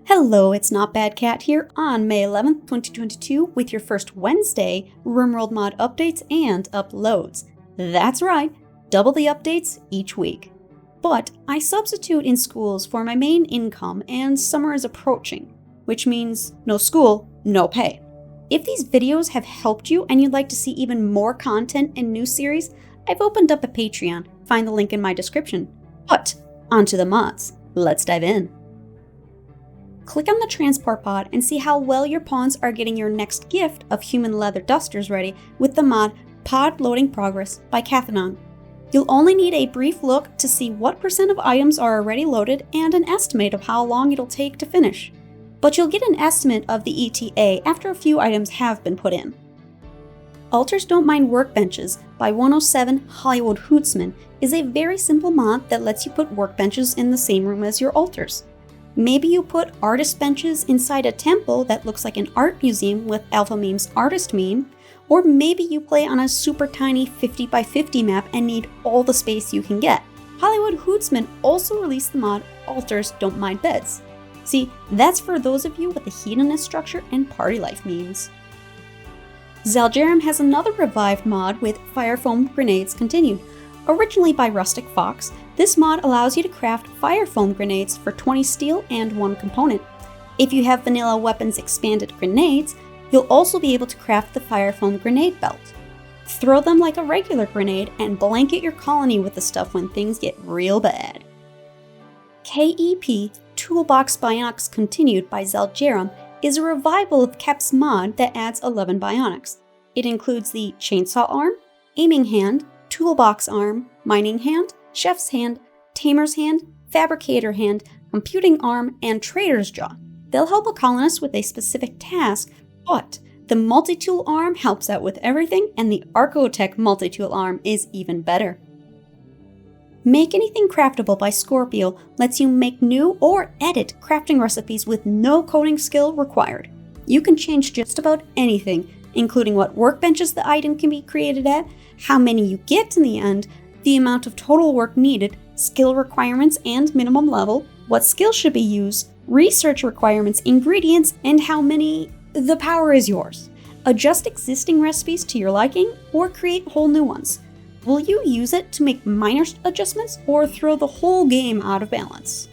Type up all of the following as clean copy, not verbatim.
Hello, it's Not Bad Cat here on May 11th, 2022 with your first Wednesday Rimworld mod updates and uploads. That's right, double the updates each week. But I substitute in schools for my main income and summer is approaching, which means no school, no pay. If these videos have helped you and you'd like to see even more content and new series, I've opened up a Patreon, find the link in my description. But onto the mods, let's dive in. Click on the transport pod and see how well your pawns are getting your next gift of human leather dusters ready with the mod Pod Loading Progress by Kathanon. You'll only need a brief look to see what percent of items are already loaded and an estimate of how long it'll take to finish. But you'll get an estimate of the ETA after a few items have been put in. Altars Don't Mind Workbenches by 107 Hollywood Hootsman is a very simple mod that lets you put workbenches in the same room as your altars. Maybe you put artist benches inside a temple that looks like an art museum with Alpha Meme's artist meme, or maybe you play on a super tiny 50 by 50 map and need all the space you can get. Hollywood Hootsman also released the mod Altars Don't Mind Beds. See, that's for those of you with the hedonist structure and party life memes. Zaljerem has another revived mod with Firefoam Grenades Continued. Originally by Rustic Fox, this mod allows you to craft Firefoam grenades for 20 steel and 1 component. If you have vanilla weapons expanded grenades, you'll also be able to craft the Firefoam grenade belt. Throw them like a regular grenade and blanket your colony with the stuff when things get real bad. KEP Toolbox Bionx Continued by Zaljerem is a revival of Kep's mod that adds 11 Bionics. It includes the chainsaw arm, aiming hand, toolbox arm, mining hand, chef's hand, tamer's hand, fabricator hand, computing arm, and trader's jaw. They'll help a colonist with a specific task, but the multi-tool arm helps out with everything, and the Archotech multi-tool arm is even better. Make Anything Craftable by Scorpio lets you make new or edit crafting recipes with no coding skill required. You can change just about anything, including what workbenches the item can be created at, how many you get in the end, the amount of total work needed, skill requirements and minimum level, what skill should be used, research requirements, ingredients, and how many. The power is yours. Adjust existing recipes to your liking or create whole new ones. Will you use it to make minor adjustments or throw the whole game out of balance?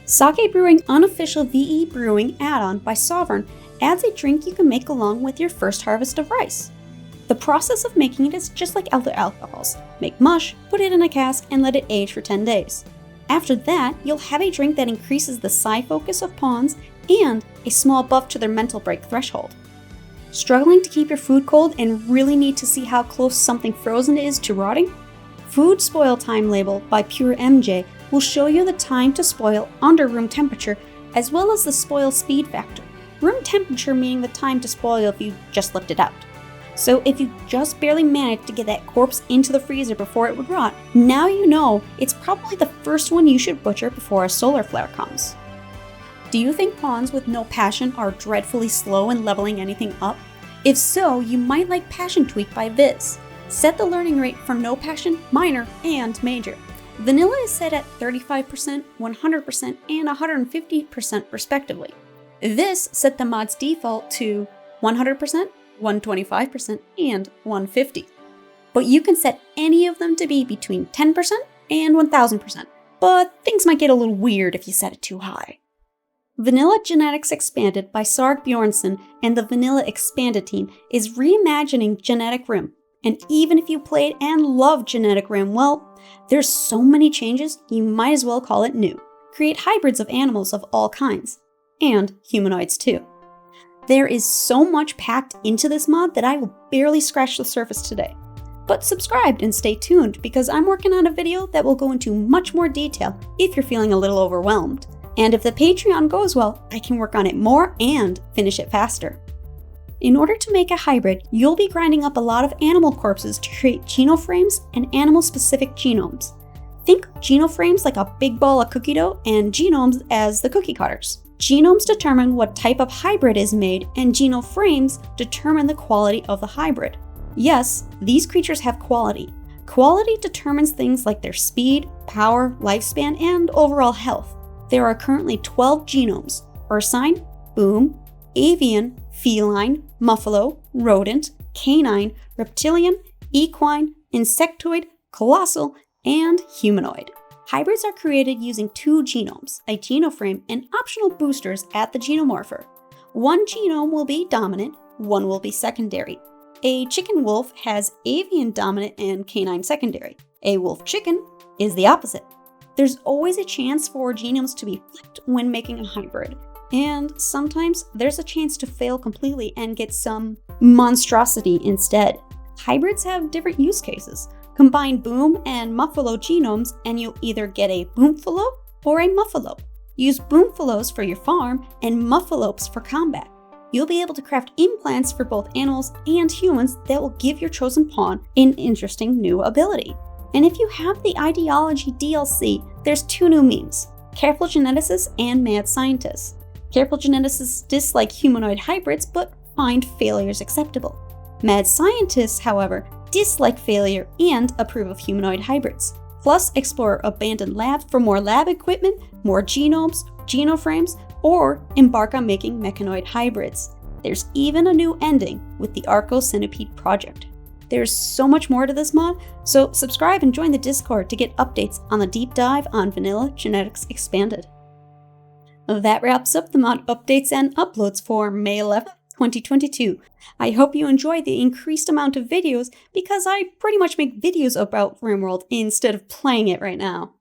Sake Brewing Unofficial VE Brewing Addon by Sovereign adds a drink you can make along with your first harvest of rice. The process of making it is just like other alcohols. Make mush, put it in a cask, and let it age for 10 days. After that, you'll have a drink that increases the psi focus of pawns and a small buff to their mental break threshold. Struggling to keep your food cold and really need to see how close something frozen is to rotting? Food Spoil Time Label by pureMJ will show you the time to spoil under room temperature as well as the spoil speed factor. Room temperature meaning the time to spoil if you just left it out. So if you just barely managed to get that corpse into the freezer before it would rot, now you know it's probably the first one you should butcher before a solar flare comes. Do you think pawns with no passion are dreadfully slow in leveling anything up? If so, you might like Passion Tweak by Viz. Set the learning rate for no passion, minor, and major. Vanilla is set at 35%, 100%, and 150% respectively. This set the mod's default to 100%, 125%, and 150. But you can set any of them to be between 10% and 1000%. But things might get a little weird if you set it too high. Vanilla Genetics Expanded by Sarg Bjornson and the Vanilla Expanded team is reimagining Genetic Rim. And even if you played and loved Genetic Rim, well, there's so many changes you might as well call it new. Create hybrids of animals of all kinds. And humanoids too. There is so much packed into this mod that I will barely scratch the surface today. But subscribe and stay tuned because I'm working on a video that will go into much more detail if you're feeling a little overwhelmed. And if the Patreon goes well, I can work on it more and finish it faster. In order to make a hybrid, you'll be grinding up a lot of animal corpses to create genoframes and animal-specific genomes. Think genoframes like a big ball of cookie dough and genomes as the cookie cutters. Genomes determine what type of hybrid is made, and genoframes determine the quality of the hybrid. Yes, these creatures have quality. Quality determines things like their speed, power, lifespan, and overall health. There are currently 12 genomes. ursine, boom, avian, feline, muffalo, rodent, canine, reptilian, equine, insectoid, colossal, and humanoid. Hybrids are created using 2 genomes, a genoframe, and optional boosters at the genomorpher. One genome will be dominant, one will be secondary. A chicken wolf has avian dominant and canine secondary. A wolf chicken is the opposite. There's always a chance for genomes to be flipped when making a hybrid, and sometimes there's a chance to fail completely and get some monstrosity instead. Hybrids have different use cases. Combine boom and muffalo genomes and you'll either get a boomfalo or a muffalo. Use boomfalos for your farm and muffalopes for combat. You'll be able to craft implants for both animals and humans that will give your chosen pawn an interesting new ability. And if you have the Ideology DLC, there's 2 new memes, Careful Geneticists and Mad Scientists. Careful Geneticists dislike humanoid hybrids but find failures acceptable. Mad Scientists, however, dislike failure and approve of humanoid hybrids. Plus, explore abandoned labs for more lab equipment, more genomes, genoframes, or embark on making mechanoid hybrids. There's even a new ending with the Arco Centipede project. There's so much more to this mod, so subscribe and join the Discord to get updates on the deep dive on Vanilla Genetics Expanded. That wraps up the mod updates and uploads for May 11th, 2022. I hope you enjoyed the increased amount of videos because I pretty much make videos about Rimworld instead of playing it right now.